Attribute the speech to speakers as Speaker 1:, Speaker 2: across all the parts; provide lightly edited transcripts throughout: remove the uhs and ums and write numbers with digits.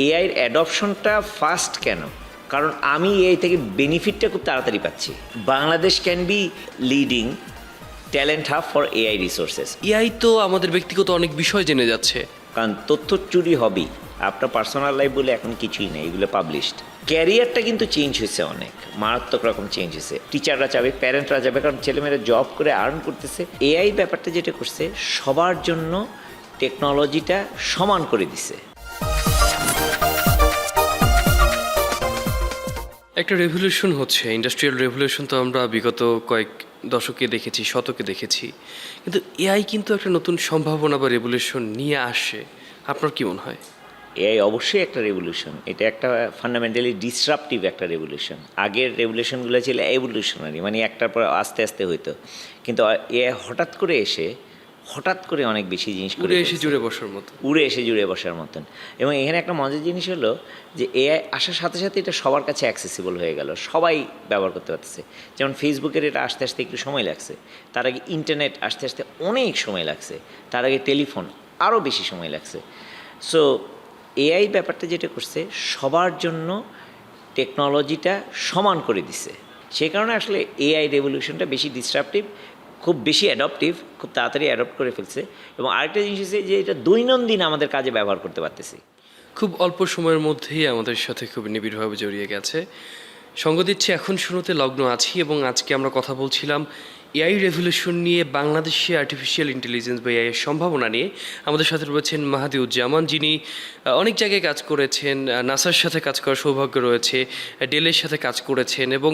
Speaker 1: এআইয়ের অ্যাডপশনটা fast কেন? কারণ আমি এআই থেকে বেনিফিটটা খুব তাড়াতাড়ি পাচ্ছি। Bangladesh can be leading talent hub for AI resources.
Speaker 2: AI তো আমাদের ব্যক্তিগত অনেক বিষয় জেনে যাচ্ছে।
Speaker 1: কারণ তথ্য চুরি হবেই, আপনার পার্সোনাল লাইফ বলে এখন কিছুই নেই, এগুলো পাবলিশড। ক্যারিয়ারটা কিন্তু চেঞ্জ হয়েছে, অনেক মারাত্মক রকম চেঞ্জ হয়েছে। টিচাররা যাবে, প্যারেন্টরা যাবে, কারণ ছেলেমেয়েরা জব করে আর্ন করতেছে। এআই ব্যাপারটা যেটা করছে, সবার জন্য টেকনোলজিটা সমান করে দিছে।
Speaker 2: একটা রেভলিউশন হচ্ছে, ইন্ডাস্ট্রিয়াল রেভলিউশন তো আমরা বিগত কয়েক দশকে দেখেছি, শতকে দেখেছি, কিন্তু এআই কিন্তু একটা নতুন সম্ভাবনা বা রেভলিউশন নিয়ে আসে। আপনার কি মনে হয়?
Speaker 1: এআই অবশ্যই একটা রেভলিউশন, এটা একটা ফান্ডামেন্টালি ডিসরাপটিভ একটা রেভলিউশন। আগের রেভলিউশনগুলো ছিল এভলিউশনারি, মানে একটার পর আস্তে আস্তে হইতো, কিন্তু এআই হঠাৎ করে অনেক বেশি জিনিস
Speaker 2: উড়ে এসে জুড়ে বসার মতো,
Speaker 1: উড়ে এসে জুড়ে বসার মতন। এবং এখানে একটা মজার জিনিস হলো যে এআই আসার সাথে সাথে এটা সবার কাছে অ্যাক্সেসিবল হয়ে গেল, সবাই ব্যবহার করতে পারতেছে। যেমন ফেসবুকের এটা আস্তে আস্তে একটু সময় লাগছে, তার আগে ইন্টারনেট আস্তে আস্তে অনেক সময় লাগছে, তার আগে টেলিফোন আরও বেশি সময় লাগছে। সো এআই ব্যাপারটা যেটা করছে, সবার জন্য টেকনোলজিটা সমান করে দিছে। সেই কারণে আসলে এআই রেভলিউশনটা বেশি ডিসরাপটিভ, খুব বেশি অ্যাডপটিভ, খুব তাড়াতাড়ি অ্যাডপ্ট করে ফেলছে। এবং আরেকটা জিনিস হচ্ছে যে এটা দৈনন্দিন আমাদের কাজে ব্যবহার করতে পারতেছি।
Speaker 2: খুব অল্প সময়ের মধ্যেই আমাদের সাথে খুব নিবিড়ভাবে জড়িয়ে গেছে। সঙ্গ দিচ্ছি এখন শুরুতে লগ্ন আছি, এবং আজকে আমরা কথা বলছিলাম এআই রেভলিউশন নিয়ে, বাংলাদেশে আর্টিফিশিয়াল ইন্টেলিজেন্স বা এআই এর সম্ভাবনা নিয়ে। আমাদের সাথে রয়েছেন মাহাদিউজ্জামান, যিনি অনেক জায়গায় কাজ করেছেন, নাসার সাথে কাজ করার সৌভাগ্য রয়েছে, ডেলের সাথে কাজ করেছেন, এবং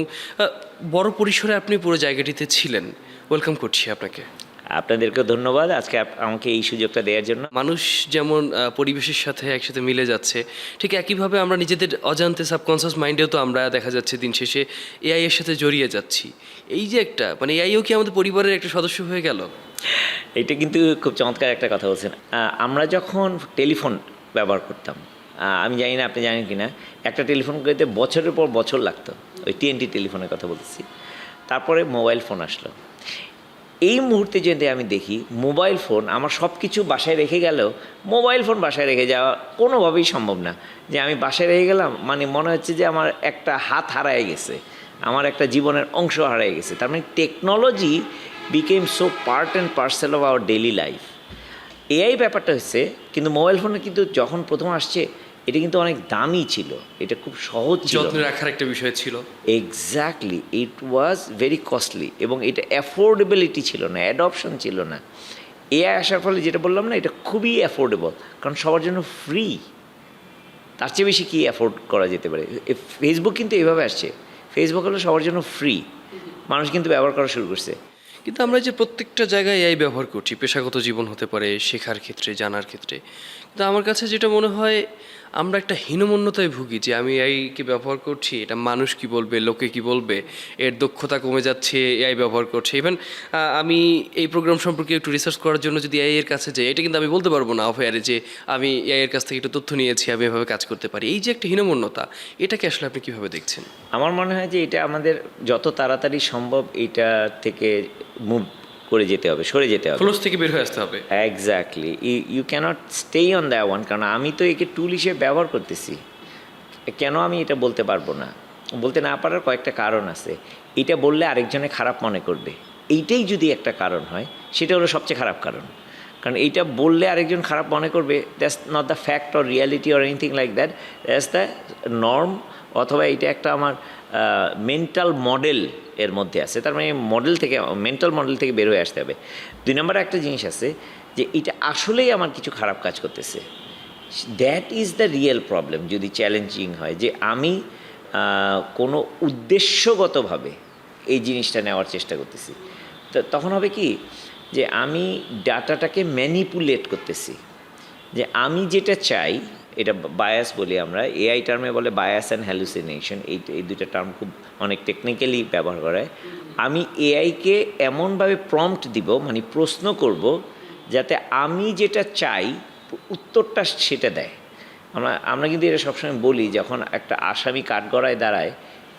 Speaker 2: বড় পরিসরে আপনি পুরো জায়গাটিতে ছিলেন। ওয়েলকাম করছি আপনাকে।
Speaker 1: আপনাদেরকেও ধন্যবাদ আজকে আমাকে এই সুযোগটা দেওয়ার জন্য।
Speaker 2: মানুষ যেমন পরিবেশের সাথে একসাথে মিলে যাচ্ছে, ঠিক একইভাবে আমরা নিজেদের অজান্তে সাবকনসিয়াস মাইন্ডেও তো আমরা দেখা যাচ্ছে দিন শেষে এআই এর সাথে জড়িয়ে যাচ্ছি। এই যে একটা মানে এআইও কি আমাদের পরিবারের একটা সদস্য হয়ে গেল?
Speaker 1: এটা কিন্তু খুব চমৎকার একটা কথা বলছেন। আমরা যখন টেলিফোন ব্যবহার করতাম, আমি জানি না আপনি জানেন কি না, একটা টেলিফোন করতে বছরের পর বছর লাগতো। ওই টিএনটি টেলিফোনের কথা বলতেছি। তারপরে মোবাইল ফোন আসলো। এই মুহূর্তে যদি আমি দেখি, মোবাইল ফোন আমার সব কিছু বাসায় রেখে গেলেও মোবাইল ফোন বাসায় রেখে যাওয়া কোনোভাবেই সম্ভব না। যে আমি বাসায় রেখে গেলাম মানে মনে হচ্ছে যে আমার একটা হাত হারায় গেছে, আমার একটা জীবনের অংশ হারায় গেছে। তার মানে technology became so part and parcel of our daily life. AI ব্যাপারটা হচ্ছে, কিন্তু মোবাইল ফোনে কিন্তু যখন প্রথম আসছে, এটা কিন্তু অনেক দামি ছিল, এটা খুব সহজ ছিল,
Speaker 2: যত্ন রাখার একটা বিষয় ছিল।
Speaker 1: Exactly, it was very costly, এবং এটা অ্যাফোর্ডেবিলিটি ছিল না, অ্যাডপশন ছিল না। এআই আসার ফলে যেটা বললাম না, এটা খুবই অ্যাফোর্ডেবল, কারণ সবার জন্য ফ্রি। তার চেয়ে বেশি কি অ্যাফোর্ড করা যেতে পারে? ফেসবুক কিন্তু এইভাবে আসছে, ফেসবুক হলো সবার জন্য ফ্রি, মানুষ কিন্তু ব্যবহার করা শুরু করছে।
Speaker 2: কিন্তু আমরা যে প্রত্যেকটা জায়গায় এআই ব্যবহার করছি, পেশাগত জীবন হতে পারে, শেখার ক্ষেত্রে, জানার ক্ষেত্রে, কিন্তু আমার কাছে যেটা মনে হয় আমরা একটা হীনমন্যতায় ভুগি যে আমি এআইকে ব্যবহার করছি, এটা মানুষ কি বলবে, লোকে কি বলবে, এর দক্ষতা কমে যাচ্ছে এআই ব্যবহার করছে। ইভেন আমি এই প্রোগ্রাম সম্পর্কে একটু রিসার্চ করার জন্য যদি এআই এর কাছে যাই, এটা কিন্তু আমি বলতে পারবো না অফেয়ারে যে আমি এআই এর কাছ থেকে একটু তথ্য নিয়েছি, আমি এভাবে কাজ করতে পারি। এই যে একটা হীনমন্যতা, এটাকে আসলে আপনি কীভাবে দেখছেন?
Speaker 1: আমার মনে হয় যে এটা আমাদের যত তাড়াতাড়ি সম্ভব এটা থেকে মুভ করে যেতে হবে, সরে যেতে হবে,
Speaker 2: ফ্লোস থেকে বের হয়ে আসতে হবে।
Speaker 1: Exactly, you can't stay on that one. কারণ আমি তো একে টুল হিসেবে ব্যবহার করতেছি, কেন আমি এটা বলতে পারবো না? বলতে না পারার কয়েকটা কারণ আছে। এটা বললে আরেকজনে খারাপ মনে করবে, এইটাই যদি একটা কারণ হয়, সেটা হলো সবচেয়ে খারাপ কারণ। কারণ এইটা বললে আরেকজন খারাপ মনে করবে, that's not the fact or reality or anything like that, that's the norm, অথবা এটা একটা আমার মেন্টাল মডেল এর মধ্যে আছে। তার মানে মডেল থেকে, মেন্টাল মডেল থেকে বের হয়ে আসতে হবে। 2 নম্বরে একটা জিনিস আছে যে এটা আসলেই আমার কিছু খারাপ কাজ করতেছে, that is the real problem. যদি চ্যালেঞ্জিং হয় যে আমি কোনো উদ্দেশ্যগতভাবে এই জিনিসটা নেওয়ার চেষ্টা করতেছি, তো তখন হবে কি যে আমি ডাটাটাকে ম্যানিপুলেট করতেছি, যে আমি যেটা চাই, এটা বায়াস বলি আমরা, এআই টার্মে বলে বায়াস অ্যান্ড হ্যালুসিনেশন, এই দুইটা টার্ম খুব অনেক টেকনিক্যালি ব্যবহার করা হয়। আমি এআইকে এমনভাবে প্রম্পট দিব, মানে প্রশ্ন করব, যাতে আমি যেটা চাই উত্তরটা সেটা দেয়। আমরা কিন্তু এটা সবসময় বলি, যখন একটা আসামি কাঠগড়ায় দাঁড়ায়,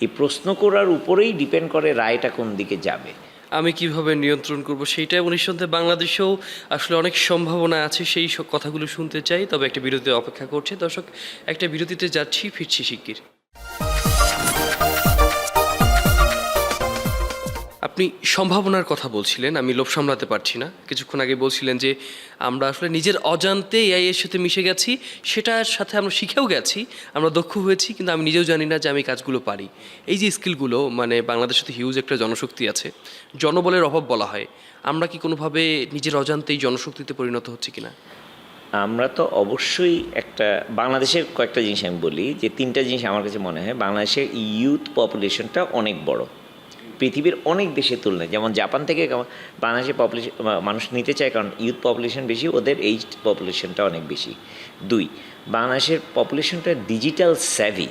Speaker 1: এই প্রশ্ন করার উপরেই ডিপেন্ড করে রায়টা কোন দিকে যাবে।
Speaker 2: আমি কিভাবে নিয়ন্ত্রণ করব সেইটা, এবং নিঃসন্দেহে বাংলাদেশেও আসলে অনেক সম্ভাবনা আছে, সেই সব কথাগুলো শুনতে চাই। তবে একটা বিরতি অপেক্ষা করছে দর্শক, একটা বিরতিতে যাচ্ছি, ফিরছি শিগগির। আপনি সম্ভাবনার কথা বলছিলেন, আমি লোভ সামলাতে পারছি না। কিছুক্ষণ আগে বলছিলেন যে আমরা আসলে নিজের অজান্তে এআই এর সাথে মিশে গেছি, সেটার সাথে আমরা শিখেও গেছি, আমরা দক্ষ হয়েছি, কিন্তু আমি নিজেও জানি না যে আমি কাজগুলো পারি। এই যে স্কিলগুলো, মানে বাংলাদেশে তো হিউজ একটা জনশক্তি আছে, জনবলের অভাব বলা হয়, আমরা কি কোনোভাবে নিজের অজান্তেই জনশক্তিতে পরিণত হচ্ছে কিনা?
Speaker 1: আমরা তো অবশ্যই একটা বাংলাদেশের কয়েকটা জিনিস আমি বলি, যে 3টা জিনিস আমার কাছে মনে হয়। বাংলাদেশের ইউথ পপুলেশনটা অনেক বড় পৃথিবীর অনেক দেশের তুলনায়। যেমন জাপান থেকে বাংলাদেশের পপুলেশন মানুষ নিতে চায়, কারণ ইউথ পপুলেশন বেশি, ওদের এইজ পপুলেশনটা অনেক বেশি। 2, বাংলাদেশের পপুলেশনটা ডিজিটাল স্যাভি,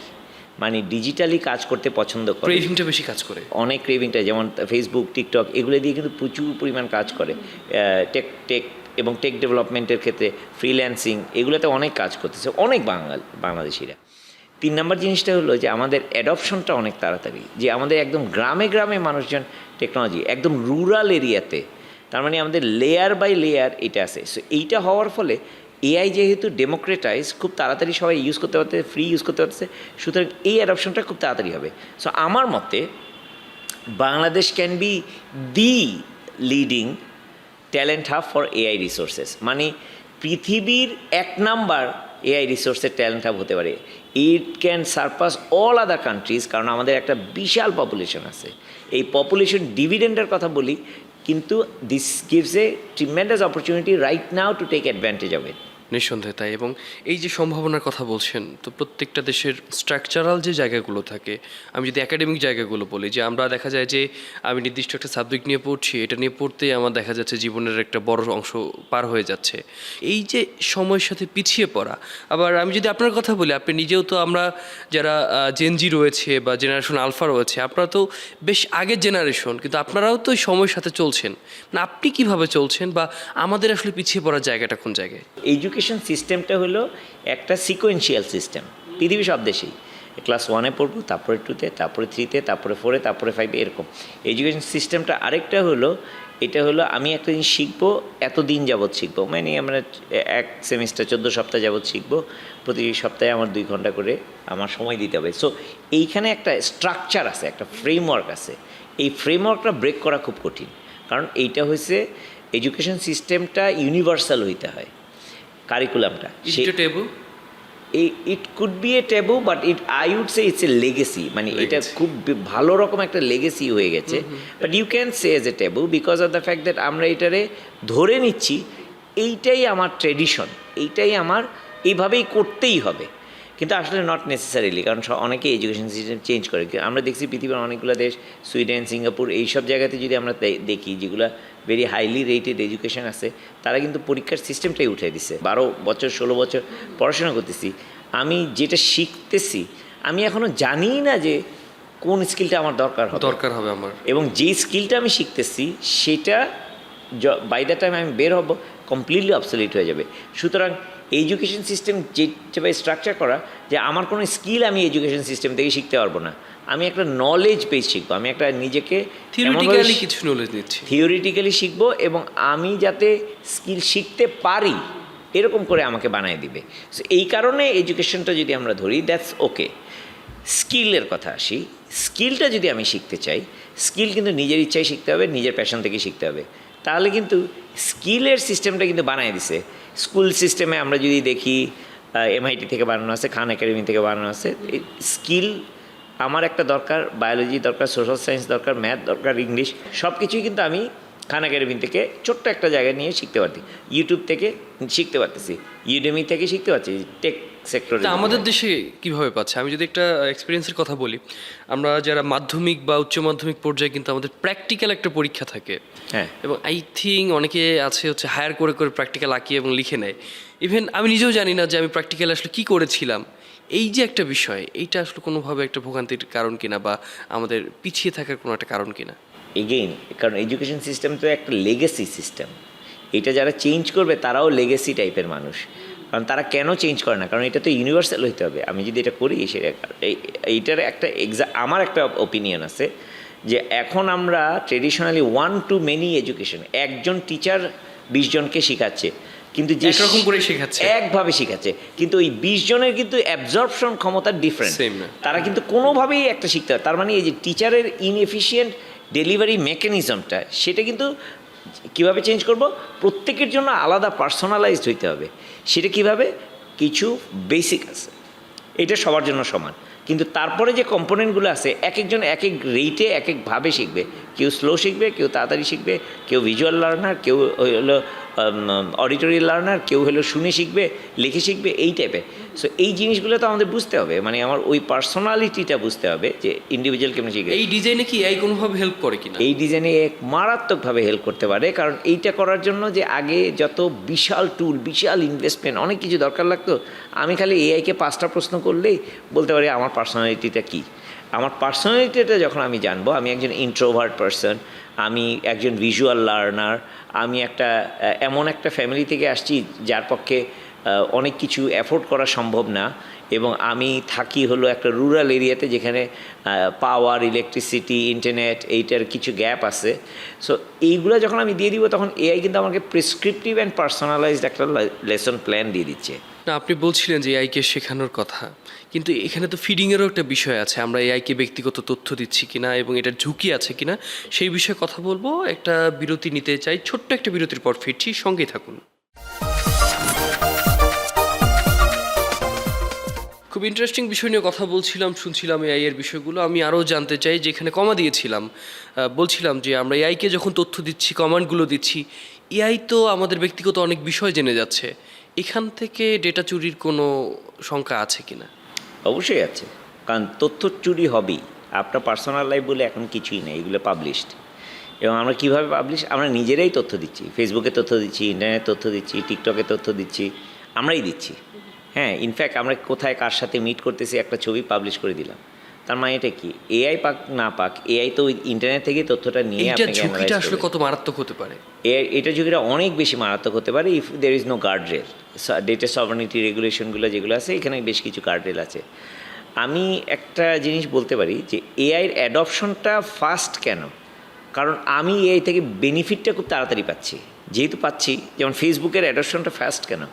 Speaker 1: মানে ডিজিটালি কাজ করতে পছন্দ করে,
Speaker 2: ক্রেভিংটা বেশি কাজ করে।
Speaker 1: অনেক ক্রেভিংটা, যেমন ফেসবুক, টিকটক, এগুলো দিয়ে কিন্তু প্রচুর পরিমাণ কাজ করে। টেক এবং টেক ডেভেলপমেন্টের ক্ষেত্রে ফ্রিল্যান্সিং, এগুলোতে অনেক কাজ করতেছে অনেক বাংলাদেশিরা। 3 নম্বর জিনিসটা হলো যে আমাদের অ্যাডপশনটা অনেক তাড়াতাড়ি, যে আমাদের একদম গ্রামে গ্রামে মানুষজন টেকনোলজি, একদম রুরাল এরিয়াতে, তার মানে আমাদের লেয়ার বাই লেয়ার এটা আছে। সো এইটা হওয়ার ফলে এআই যেহেতু ডেমোক্রেটাইজ, খুব তাড়াতাড়ি সবাই ইউজ করতে পারতেছে, ফ্রি ইউজ করতে পারতেছে, সুতরাং এই অ্যাডপশনটা খুব তাড়াতাড়ি হবে। সো আমার মতে Bangladesh can be the leading talent hub for AI resources, মানে পৃথিবীর 1 নাম্বার এআই রিসোর্সের ট্যালেন্ট হাব হতে পারে। It can surpass all other countries, কারণ আমাদের একটা বিশাল পপুলেশন আছে। এই পপুলেশন ডিভিডেন্ডের কথা বলি, কিন্তু this gives a tremendous opportunity right now to take advantage of it.
Speaker 2: নিঃসন্দেহে তাই। এবং এই যে সম্ভাবনার কথা বলছেন, তো প্রত্যেকটা দেশের স্ট্রাকচারাল যে জায়গাগুলো থাকে, আমি যদি একাডেমিক জায়গাগুলো বলি, যে আমরা দেখা যায় যে আমি নির্দিষ্ট একটা সাবজেক্ট নিয়ে পড়ছি, এটা নিয়ে পড়তেই আমার দেখা যাচ্ছে জীবনের একটা বড় অংশ পার হয়ে যাচ্ছে। এই যে সময়ের সাথে পিছিয়ে পড়া, আবার আমি যদি আপনার কথা বলি, আপনি নিজেও তো, আমরা যারা জেনজি রয়েছে বা জেনারেশন আলফা রয়েছে, আপনারা তো বেশ আগের জেনারেশন, কিন্তু আপনারাও তো এই সময়ের সাথে চলছেন। না, আপনি কিভাবে চলছেন, বা আমাদের আসলে পিছিয়ে পড়ার জায়গাটা কোন জায়গায়?
Speaker 1: এডুকেশন সিস্টেমটা হলো একটা সিকোয়েন্সিয়াল সিস্টেম, পৃথিবী সব দেশেই। ক্লাস 1-এ পড়বো, তারপরে 2-তে, তারপরে 3-তে, তারপরে 4-এ, তারপরে 5-এ, এরকম এডুকেশন সিস্টেমটা। আরেকটা হলো, এটা হলো আমি একটা জিনিস শিখবো, এতদিন যাবৎ শিখবো, মানে আমরা 1 সেমিস্টার 14 সপ্তাহ যাবৎ শিখবো, প্রতি সপ্তাহে আমার 2 ঘন্টা করে আমার সময় দিতে হবে। সো এইখানে একটা স্ট্রাকচার আছে, একটা ফ্রেমওয়ার্ক আছে। এই ফ্রেমওয়ার্কটা ব্রেক করা খুব কঠিন, কারণ এইটা হয়েছে এডুকেশন সিস্টেমটা ইউনিভার্সাল হইতে হয়। কারিকুলামটা it could be a taboo, but I would say it's a legacy, মানে এটা খুব ভালো রকম একটা লেগেসি হয়ে গেছে। But you can say as a taboo because of the fact that আমরা এটারে ধরে নিচ্ছি, এইটাই আমার ট্রেডিশন, এইটাই আমার, এইভাবেই করতেই হবে। কিন্তু আসলে নট নেসেসারিলি, কারণ অনেকে এডুকেশন সিস্টেম চেঞ্জ করে। আমরা দেখছি পৃথিবীর অনেকগুলো দেশ, সুইডেন, সিঙ্গাপুর, এইসব জায়গাতে যদি আমরা দেখি, যেগুলো ভেরি হাইলি রেটেড এডুকেশন আছে, তারা কিন্তু পরীক্ষার সিস্টেমটাই উঠে দিছে। 12 বছর 16 বছর পড়াশোনা করতেছি, আমি যেটা শিখতেছি, আমি এখনও জানি না যে কোন স্কিলটা আমার দরকার হবে
Speaker 2: আমার, এবং
Speaker 1: যে স্কিলটা আমি শিখতেছি সেটা বাই দ্য টাইম আমি বের হব কমপ্লিটলি অবসলিট হয়ে যাবে। সুতরাং এডুকেশন সিস্টেম যেভাবে স্ট্রাকচার করা, যে আমার কোনো স্কিল আমি এডুকেশন সিস্টেম থেকে শিখতে পারবো না, আমি একটা নলেজ বেস শিখবো, আমি একটা নিজেকে
Speaker 2: থিওরিটিক্যালি কিছু নলেজ নিচ্ছি,
Speaker 1: থিওরিটিক্যালি শিখবো, এবং আমি যাতে স্কিল শিখতে পারি এরকম করে আমাকে বানিয়ে দিবে। সো এই কারণে এডুকেশনটা যদি আমরা ধরি, দ্যাটস ওকে। স্কিলের কথা আসি, স্কিলটা যদি আমি শিখতে চাই, স্কিল কিন্তু নিজের ইচ্ছায় শিখতে হবে, নিজের প্যাশন থেকে শিখতে হবে। তাহলে কিন্তু স্কিলের সিস্টেমটা কিন্তু বানিয়ে দিছে। স্কুল সিস্টেমে আমরা যদি দেখি, এমআইটি থেকে বানানো আছে, খান একাডেমি থেকে বানানো আছে। স্কিল আমার একটা দরকার, বায়োলজি দরকার, সোশ্যাল সায়েন্স দরকার, ম্যাথ দরকার, ইংলিশ, সব কিছুই কিন্তু আমি খান একাডেমি থেকে ছোট্ট একটা জায়গায় নিয়ে শিখতে পারছি, ইউটিউব থেকে শিখতে পারতেছি, ইউডেমি থেকে শিখতে পারছি, টেক সেক্টরে।
Speaker 2: আমাদের দেশে কীভাবে পাচ্ছে, আমি যদি একটা এক্সপিরিয়েন্সের কথা বলি, আমরা যারা মাধ্যমিক বা উচ্চ মাধ্যমিক পর্যায়ে, কিন্তু আমাদের প্র্যাকটিক্যাল একটা পরীক্ষা থাকে।
Speaker 1: হ্যাঁ,
Speaker 2: এবং আই থিঙ্ক অনেকে আছে হচ্ছে হায়ার করে করে প্র্যাকটিক্যাল আঁকিয়ে এবং লিখে নেয়। ইভেন আমি নিজেও জানি না যে আমি প্র্যাকটিক্যাল আসলে কী করেছিলাম। এই যে একটা বিষয়, এইটা আসলে কোনোভাবে একটা ভোগান্তির কারণ কিনা, বা আমাদের পিছিয়ে থাকার কোনো একটা কারণ কিনা?
Speaker 1: এগেইন, কারণ এডুকেশন সিস্টেম তো একটা লেগেসি সিস্টেম, এটা যারা চেঞ্জ করবে তারাও লেগেসি টাইপের মানুষ। কারণ তারা কেন চেঞ্জ করে না, কারণ এটা তো ইউনিভার্সাল হইতে হবে। আমি যদি এটা করি, সেটা এইটার একটা আমার একটা ওপিনিয়ন আছে যে এখন আমরা ট্রেডিশনালি 1 to many এডুকেশন, একজন টিচার 20 জনকে শেখাচ্ছে, কিন্তু যে
Speaker 2: একরকম করে শেখাচ্ছে,
Speaker 1: একভাবে শেখাচ্ছে, কিন্তু ওই 20 জনের কিন্তু অ্যাবজর্পশন ক্ষমতা ডিফারেন্ট,
Speaker 2: Same না।
Speaker 1: তারা কিন্তু কোনোভাবেই একটা শিখতে পারে। তার মানে এই যে টিচারের ইনএফিশিয়েন্ট ডেলিভারি মেকানিজমটা, সেটা কিন্তু কীভাবে চেঞ্জ করব, প্রত্যেকের জন্য আলাদা পার্সোনালাইজড হইতে হবে। সেটা কিভাবে, কিছু বেসিক আছে, এটা সবার জন্য সমান, কিন্তু তারপরে যে কম্পোনেন্টগুলো আছে এক একজন এক এক রেটে এক একভাবে শিখবে। কেউ স্লো শিখবে, কেউ তাড়াতাড়ি শিখবে, কেউ ভিজুয়াল লার্নার, কেউ হলো অডিটরি লার্নার, কেউ হলো শুনে শিখবে, লিখে শিখবে, এই টাইপের। সো এই জিনিসগুলো তো আমাদের বুঝতে হবে, মানে আমার ওই পার্সোনালিটিটা বুঝতে হবে যে ইন্ডিভিজুয়াল কেমন শিখবে।
Speaker 2: এই ডিজাইনে কি এআই কোনোভাবে হেল্প করে কিনা?
Speaker 1: এই ডিজাইনে এক মারাত্মকভাবে হেল্প করতে পারে, কারণ এইটা করার জন্য যে আগে যত বিশাল টুল, বিশাল ইনভেস্টমেন্ট, অনেক কিছু দরকার লাগতো। আমি খালি এআইকে 5টা প্রশ্ন করলেই বলতে পারি আমার পার্সোনালিটিটা কী। আমার পার্সোনালিটিটা যখন আমি জানবো, আমি একজন ইন্ট্রোভার্ট পারসন, আমি একজন ভিজুয়াল লার্নার, আমি একটা এমন একটা ফ্যামিলি থেকে আসছি যার পক্ষে অনেক কিছু অ্যাফোর্ড করা সম্ভব না, এবং আমি থাকি হলো একটা রুরাল এরিয়াতে যেখানে পাওয়ার, ইলেকট্রিসিটি, ইন্টারনেট এইটার কিছু গ্যাপ আছে। সো এইগুলো যখন আমি দিয়ে দিব, তখন এআই কিন্তু আমাকে প্রেসক্রিপটিভ অ্যান্ড পার্সোনালাইজড একটা লেসন প্ল্যান দিয়ে দিচ্ছে।
Speaker 2: না, আপনি বলছিলেন যে এআইকে শেখানোর কথা, কিন্তু এখানে তো ফিডিংয়েরও একটা বিষয় আছে। আমরা এআইকে ব্যক্তিগত তথ্য দিচ্ছি কিনা এবং এটার ঝুঁকি আছে কিনা, সেই বিষয়ে কথা বলবো। একটা বিরতি নিতে চাই, ছোট্ট একটা বিরতির পর ফিরছি, সঙ্গেই থাকুন। খুব ইন্টারেস্টিং বিষয় নিয়ে কথা বলছিলাম, শুনছিলাম এআই এর বিষয়গুলো। আমি আরও জানতে চাই, যেখানে কমা দিয়েছিলাম, বলছিলাম যে আমরা এআইকে যখন তথ্য দিচ্ছি, কমান্ডগুলো দিচ্ছি, এআই তো আমাদের ব্যক্তিগত অনেক বিষয় জেনে যাচ্ছে। এখান থেকে ডেটা চুরির কোনো শঙ্কা আছে কিনা?
Speaker 1: অবশ্যই আছে, কারণ তথ্য চুরি হবেই। আপনার পার্সোনাল লাইফ বলে এখন কিছুই নেই, এগুলো পাবলিশড। এবং আমরা কীভাবে পাবলিশ, আমরা নিজেরাই তথ্য দিচ্ছি, ফেসবুকে তথ্য দিচ্ছি, ইন্টারনেটে তথ্য দিচ্ছি, টিকটকে তথ্য দিচ্ছি, আমরাই দিচ্ছি। হ্যাঁ, ইনফ্যাক্ট আমরা কোথায় কার সাথে মিট করতেছি একটা ছবি পাবলিশ করে দিলাম। তার মানে এটা কি, এআই পাক না পাক, এআই তো ওই ইন্টারনেট থেকে তথ্যটা নিয়ে
Speaker 2: এইটা
Speaker 1: আপনাকে
Speaker 2: ঝুঁকিটা আসলে কত মারাত্মক হতে পারে?
Speaker 1: এটা ঝুঁকিটা অনেক বেশি মারাত্মক হতে পারে if there is no guardrail. Data sovereignty রেগুলেশনগুলো যেগুলো আছে, এখানে বেশ কিছু গার্ড রেল আছে। আমি একটা জিনিস বলতে পারি যে এআইয়ের অ্যাডপশনটা ফাস্ট কেন, কারণ আমি এআই থেকে বেনিফিটটা খুব তাড়াতাড়ি পাচ্ছি। যেহেতু পাচ্ছি, যেমন ফেসবুকের অ্যাডপশনটা ফাস্ট কেন,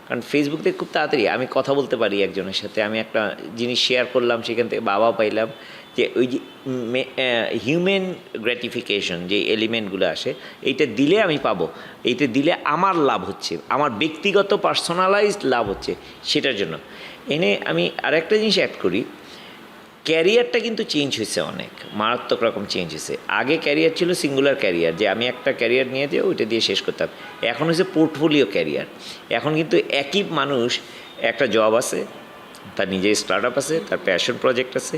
Speaker 1: কারণ ফেসবুক থেকে খুব তাড়াতাড়ি আমি কথা বলতে পারি একজনের সাথে, আমি একটা জিনিস শেয়ার করলাম, সেখান থেকে বাবা পাইলাম, যে ওই যে হিউম্যান গ্র্যাটিফিকেশন যে এলিমেন্টগুলো আসে, এইটা দিলে আমি পাবো, এইটা দিলে আমার লাভ হচ্ছে, আমার ব্যক্তিগত পার্সোনালাইজড লাভ হচ্ছে, সেটার জন্য এনে আমি আরেকটা জিনিস অ্যাড করি। ক্যারিয়ারটা কিন্তু চেঞ্জ হয়েছে, অনেক মারাত্মক রকম চেঞ্জ হয়েছে। আগে ক্যারিয়ার ছিল সিঙ্গুলার ক্যারিয়ার, যে আমি একটা ক্যারিয়ার নিয়ে দিয়ে ওইটা দিয়ে শেষ করতাম। এখন হচ্ছে পোর্টফোলিও ক্যারিয়ার। এখন কিন্তু একই মানুষ, একটা জব আছে, তার নিজের স্টার্ট আপ আছে, তার প্যাশন প্রজেক্ট আছে,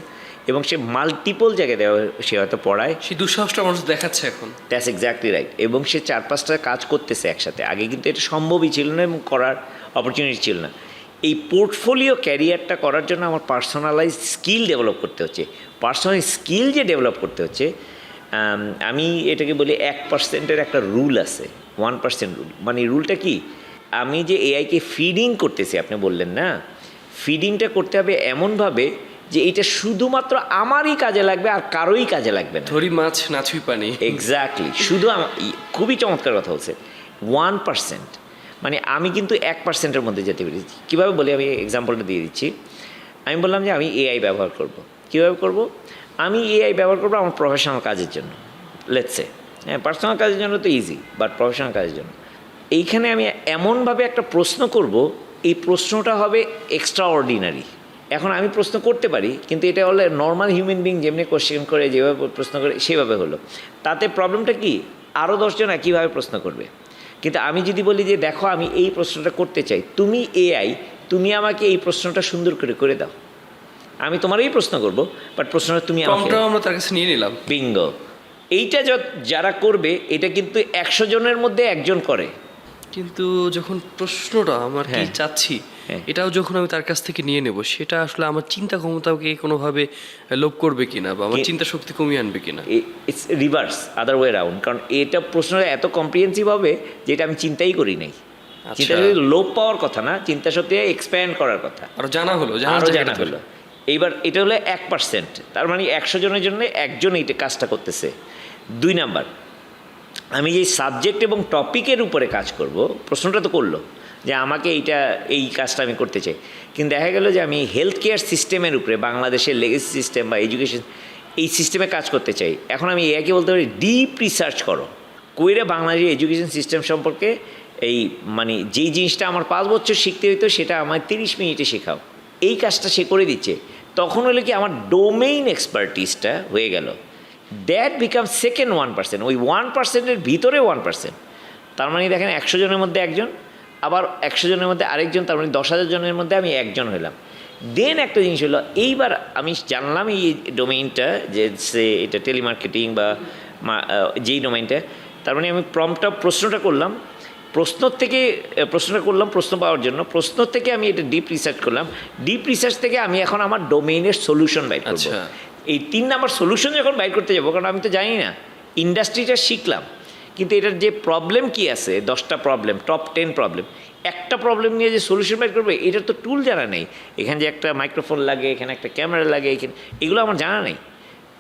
Speaker 1: এবং সে মাল্টিপল জায়গায় দেওয়া, সে হয়তো পড়ায়,
Speaker 2: সেই দুঃসাহসটা মানুষ দেখাচ্ছে এখন।
Speaker 1: That's exactly right. এবং সে 4-5টা কাজ করতেছে একসাথে। আগে কিন্তু এটা সম্ভবই ছিল না এবং করার অপরচুনিটি ছিল না। এই পোর্টফোলিও ক্যারিয়ারটা করার জন্য আমার পার্সোনালাইজ স্কিল ডেভেলপ করতে হচ্ছে। পার্সোনাল স্কিল যে ডেভেলপ করতে হচ্ছে, আমি এটাকে বলি 1%-এর একটা রুল আছে, 1% রুল। মানে রুলটা কি, আমি যে এআইকে ফিডিং করতেছি, আপনি বললেন না, ফিডিংটা করতে হবে এমনভাবে যে এটা শুধুমাত্র আমারই কাজে লাগবে, আর কারোই কাজে লাগবে না।
Speaker 2: ধরি মাছ নাছুই পানি।
Speaker 1: এক্স্যাক্টলি, শুধু খুবই চমৎকার কথা বলছে, 1%। মানে আমি কিন্তু 1%-এর মধ্যে যেতে পেরেছি। কীভাবে বলি, আমি এক্সাম্পলটা দিয়ে দিচ্ছি। আমি বললাম যে আমি এআই ব্যবহার করব। কীভাবে করব? আমি এআই ব্যবহার করব আমার প্রফেশনাল কাজের জন্য, লেটস সে। হ্যাঁ, পার্সোনাল কাজের জন্য তো ইজি, বাট প্রফেশনাল কাজের জন্য এইখানে আমি এমনভাবে একটা প্রশ্ন করব, এই প্রশ্নটা হবে এক্সট্রা অর্ডিনারি। এখন আমি প্রশ্ন করতে পারি, কিন্তু এটা হলে নর্মাল হিউম্যান বিং যেমনি কোশ্চেন করে, যেভাবে প্রশ্ন করে সেভাবে হলো। তাতে প্রবলেমটা কি, আরও 10 জন একইভাবে প্রশ্ন করবে। কিন্তু আমি যদি বলি যে দেখো আমি এই প্রশ্নটা করতে চাই, তুমি এআই, তুমি আমাকে এই প্রশ্নটা সুন্দর করে করে দাও, আমি তোমারই প্রশ্ন করব, বাট প্রশ্নটা তুমি আমাকে,
Speaker 2: আমরা তার কাছে নিয়ে নিলাম।
Speaker 1: বিঙ্গো। এইটা যারা করবে, এটা কিন্তু 100 জনের মধ্যে একজন করে।
Speaker 2: কিন্তু যখন প্রশ্নটা আমার কি চাচ্ছি, এটাও যখন আমি তার কাছ থেকে নিয়ে নেব, সেটা আসলে আমার চিন্তা ক্ষমতাকে কোনোভাবে লোপ করবে কিনা, বা আমার চিন্তা শক্তি কমিয়ে আনবে কিনা?
Speaker 1: It's reverse, other way round. কারণ এটা প্রশ্নটা এত কম্প্রিহেন্সিভ হবে যেটা আমি চিন্তাই করি নাই। চিন্তা লোপ পাওয়ার কথা না, চিন্তা শক্তি এক্সপ্যান্ড করার কথা,
Speaker 2: আরো জানা হলো,
Speaker 1: আরও জানা হলো। এইবার এটা হলো 1%, তার মানে 100 জনের জন্য একজন এইটা কাজটা করতেছে। 2 নাম্বার, আমি যে সাবজেক্ট এবং টপিকের উপরে কাজ করব, প্রশ্নটা তো করলো যে আমাকে এই কাজটা আমি করতে চাই, কিন্তু দেখা গেল যে আমি হেলথ কেয়ার সিস্টেমের উপরে, বাংলাদেশের লেগেসি সিস্টেম বা এডুকেশন এই সিস্টেমে কাজ করতে চাই। এখন আমি একে বলতে পারি ডিপ রিসার্চ করো, কইরে বাংলাদেশের এডুকেশন সিস্টেম সম্পর্কে এই মানে যেই জিনিসটা আমার 5 বছর শিখতে হইতো সেটা আমার 30 মিনিটে শেখাও। এই কাজটা সে করে দিচ্ছে। তখন হলো কি আমার ডোমেইন এক্সপার্টিসটা হয়ে গেল। That become second 1%। ওই 1%-এর ভিতরে 1%, তার মানে দেখেন 100 জনের মধ্যে একজন, আবার 100 জনের মধ্যে আরেকজন, তার মানে 10,000 জনের মধ্যে আমি একজন হলাম। দেন একটা জিনিস হলো, এইবার আমি জানলাম এই ডোমেইনটা যে এটা টেলিমার্কেটিং বা যেই ডোমেইনটা, তার মানে আমি প্রশ্নটা করলাম, প্রশ্ন পাওয়ার জন্য প্রশ্ন থেকে আমি এটা ডিপ রিসার্চ করলাম। ডিপ রিসার্চ থেকে আমি এখন আমার ডোমেইনের সলিউশন বাইর করব। এই 3 নাম্বার সলিউশন যখন বাইর করতে যাবো, কারণ আমি তো জানি না, ইন্ডাস্ট্রিটা শিখলাম, কিন্তু এটার যে প্রবলেম কি আছে, 10টা প্রবলেম, টপ 10 প্রবলেম, একটা প্রবলেম নিয়ে যে সলিউশন বাইর করবে, এটার তো টুল জানা নেই। এখানে যে একটা মাইক্রোফোন লাগে, এখানে একটা ক্যামেরা লাগে, এগুলো আমার জানা নেই।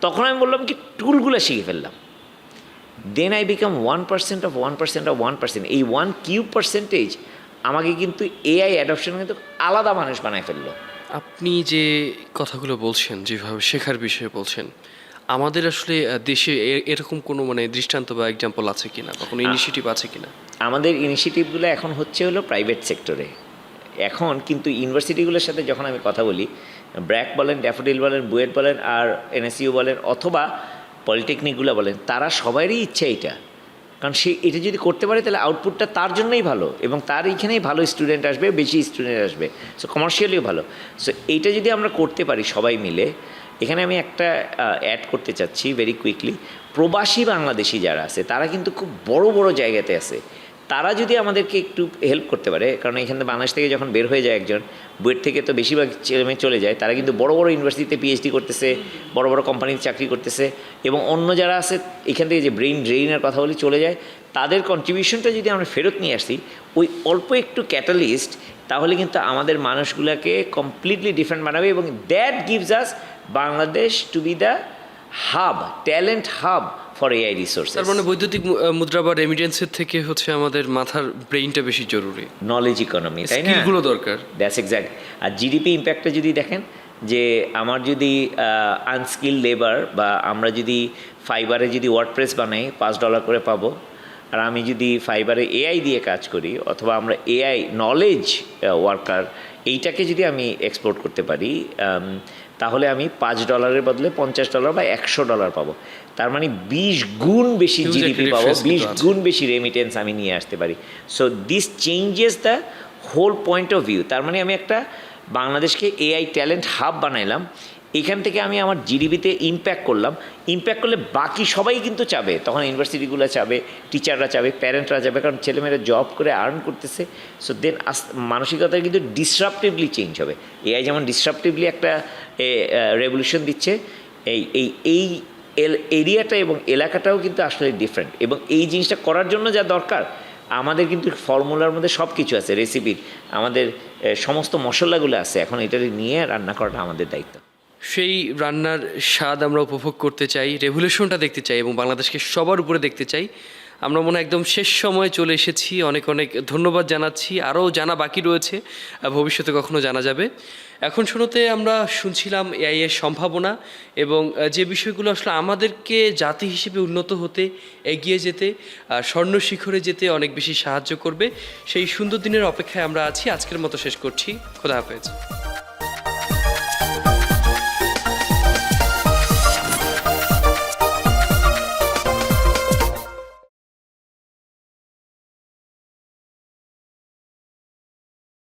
Speaker 1: তখন আমি বললাম কি টুলগুলো শিখে ফেললাম। Then I become 1% of 1% of 1%। এই 1% আমাকে কিন্তু এআই অ্যাডপশন কিন্তু আলাদা মানুষ বানায় ফেললো।
Speaker 2: আপনি যে কথাগুলো বলছেন, যেভাবে শেখার বিষয়ে বলছেন, আমাদের আসলে দেশে এরকম কোনো মানে দৃষ্টান্ত বা এক্সাম্পল আছে কিনা, বা কোনো ইনিশিয়েটিভ আছে কিনা?
Speaker 1: আমাদের ইনিশিয়েটিভগুলো এখন হচ্ছে হলো প্রাইভেট সেক্টরে। এখন কিন্তু ইউনিভার্সিটিগুলোর সাথে যখন আমি কথা বলি, ব্র্যাক বলেন, ড্যাফোডিল বলেন, বুয়েট বলেন, আর এনএসইউ বলেন, অথবা পলিটেকনিকগুলো বলেন, তারা সবারই ইচ্ছা এটা। কারণ সে এটা যদি করতে পারে তাহলে আউটপুটটা তার জন্যই ভালো, এবং তার এইখানেই ভালো স্টুডেন্ট আসবে, বেশি স্টুডেন্ট আসবে, সো কমার্শিয়ালিও ভালো। সো এইটা যদি আমরা করতে পারি সবাই মিলে, এখানে আমি একটা অ্যাড করতে চাচ্ছি ভেরি কুইকলি। প্রবাসী বাংলাদেশি যারা আছে তারা কিন্তু খুব বড় বড় জায়গাতে আছে, তারা যদি আমাদেরকে একটু হেল্প করতে পারে, কারণ এখানে বাংলাদেশ থেকে যখন বের হয়ে যায় একজন, বুয়েট থেকে তো বেশিরভাগ ছেলেমেয়ে চলে যায়, তারা কিন্তু বড় বড় ইউনিভার্সিটিতে পিএইচডি করতেছে, বড় বড় কোম্পানিতে চাকরি করতেছে, এবং অন্য যারা আছে এখান থেকে যে ব্রেইন ড্রেইনের কথা বলি চলে যায়, তাদের কন্ট্রিবিউশনটা যদি আমরা ফেরত নিয়ে আসি, ওই অল্প একটু ক্যাটালিস্ট, তাহলে কিন্তু আমাদের মানুষগুলোকে কমপ্লিটলি ডিফারেন্ট বানাবে, এবং that gives us Bangladesh to be the hub, talent hub for AI resource.
Speaker 2: তার মানে বৈদ্যুতিক মুদ্রা বা রেমিটেন্সের থেকে হচ্ছে আমাদের মাথার ব্রেইনটা বেশি জরুরি,
Speaker 1: নলেজ ইকোনমি, তাই না?
Speaker 2: স্কিলগুলো দরকার।
Speaker 1: That's exact. আর জিডিপি ইম্প্যাক্টটা যদি দেখেন, যে আমার যদি আনস্কিল লেবার, বা আমরা যদি ফাইবারে যদি ওয়ার্ডপ্রেস বানাই $5 করে পাবো, আর আমি যদি ফাইবারে এআই দিয়ে কাজ করি, অথবা আমরা এআই নলেজ ওয়ার্কার এইটাকে যদি আমি এক্সপোর্ট করতে পারি, তাহলে আমি $5 বদলে $50 বা $100 পাবো। তার মানে 20 গুণ বেশি জিডিপি পাবো, 20 গুণ বেশি রেমিটেন্স আমি নিয়ে আসতে পারি। So this changes the whole point of view. তার মানে আমি একটা বাংলাদেশকে এআই ট্যালেন্ট হাব বানাইলাম, এখান থেকে আমি আমার জিডিপিতে ইম্প্যাক্ট করলাম। ইম্প্যাক্ট করলে বাকি সবাই কিন্তু চাবে, তখন ইউনিভার্সিটিগুলো চাবে, টিচাররা চাবে, প্যারেন্টরা চাবে, কারণ ছেলেমেয়েরা জব করে আর্ন করতেছে। সো দেন মানসিকতা কিন্তু ডিসরাপটিভলি চেঞ্জ হবে। এআই যেমন ডিসরাপটিভলি একটা রেভলিউশন দিচ্ছে, এই এরিয়াটা এবং এলাকাটাও কিন্তু আসলে ডিফারেন্ট, এবং এই জিনিসটা করার জন্য যা দরকার, আমাদের কিন্তু ফর্মুলার মধ্যে সব কিছু আছে, রেসিপির আমাদের সমস্ত মশলাগুলো আছে, এখন এটা নিয়ে রান্না করাটা আমাদের দায়িত্ব।
Speaker 2: সেই রান্নার স্বাদ আমরা উপভোগ করতে চাই, রেভলিউশনটা দেখতে চাই, এবং বাংলাদেশকে সবার উপরে দেখতে চাই। আমরা মনে একদম শেষ সময়ে চলে এসেছি। অনেক অনেক ধন্যবাদ জানাচ্ছি, আরও জানা বাকি রয়েছে, ভবিষ্যতে কখনো জানা যাবে। এখন শুরুতে আমরা শুনছিলাম এআই এর সম্ভাবনা, এবং যে বিষয়গুলো আসলে আমাদেরকে জাতি হিসেবে উন্নত হতে, এগিয়ে যেতে, স্বর্ণ শিখরে যেতে অনেক বেশি সাহায্য করবে। সেই সুন্দর দিনের অপেক্ষায় আমরা আছি। আজকের মতো শেষ করছি। খোদা হাফেজ।